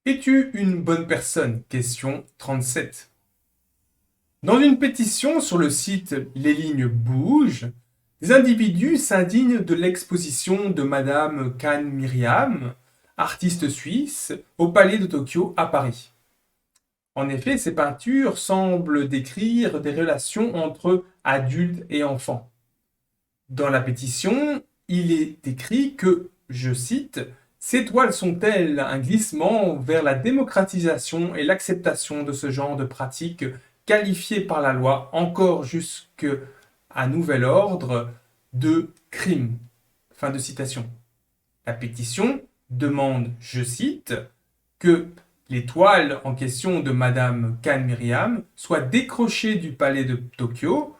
Es-tu une bonne personne? Question 37. Dans une pétition sur le site Les lignes bougent, des individus s'indignent de l'exposition de Madame Kan Myriam, artiste suisse, au Palais de Tokyo à Paris. En effet, ces peintures semblent décrire des relations entre adultes et enfants. Dans la pétition, il est écrit que, je cite, ces toiles sont-elles un glissement vers la démocratisation et l'acceptation de ce genre de pratiques qualifiées par la loi encore jusqu'à nouvel ordre de crime. Fin de citation. La pétition demande, je cite, que les toiles en question de Madame Kan Myriam soient décrochées du palais de Tokyo,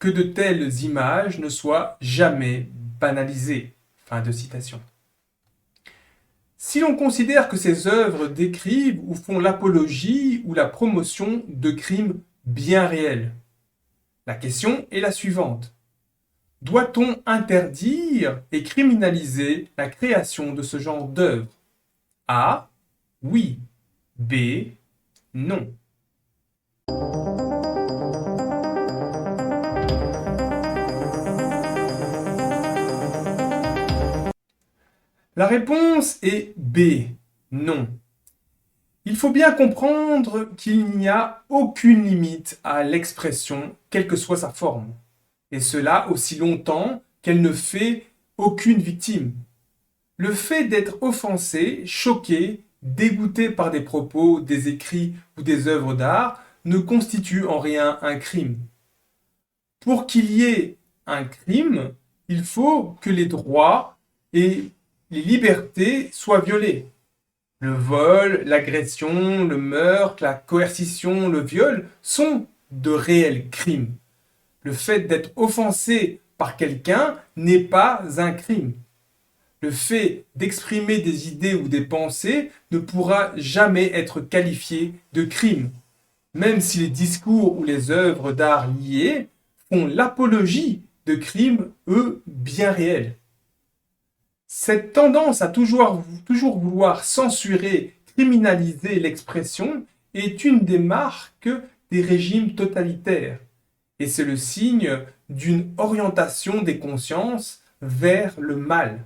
que de telles images ne soient jamais banalisées. Fin de citation. Si l'on considère que ces œuvres décrivent ou font l'apologie ou la promotion de crimes bien réels, la question est la suivante. Doit-on interdire et criminaliser la création de ce genre d'œuvres? A. Oui. B. Non. La réponse est B. Non. Il faut bien comprendre qu'il n'y a aucune limite à l'expression, quelle que soit sa forme. Et cela aussi longtemps qu'elle ne fait aucune victime. Le fait d'être offensé, choqué, dégoûté par des propos, des écrits ou des œuvres d'art ne constitue en rien un crime. Pour qu'il y ait un crime, il faut que les droits et les libertés soient violées. Le vol, l'agression, le meurtre, la coercition, le viol sont de réels crimes. Le fait d'être offensé par quelqu'un n'est pas un crime. Le fait d'exprimer des idées ou des pensées ne pourra jamais être qualifié de crime, même si les discours ou les œuvres d'art liées font l'apologie de crimes, eux, bien réels. Cette tendance à toujours vouloir censurer, criminaliser l'expression est une des marques des régimes totalitaires. Et c'est le signe d'une orientation des consciences vers le mal.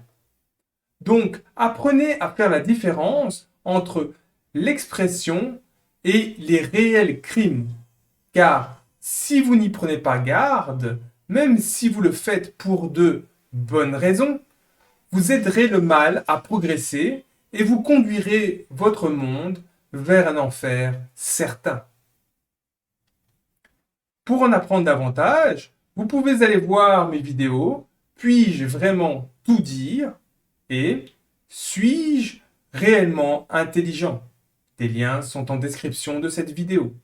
Donc, apprenez à faire la différence entre l'expression et les réels crimes. Car si vous n'y prenez pas garde, même si vous le faites pour de bonnes raisons, vous aiderez le mal à progresser et vous conduirez votre monde vers un enfer certain. Pour en apprendre davantage, vous pouvez aller voir mes vidéos Puis-je vraiment tout dire et Suis-je réellement intelligent? Des liens sont en description de cette vidéo.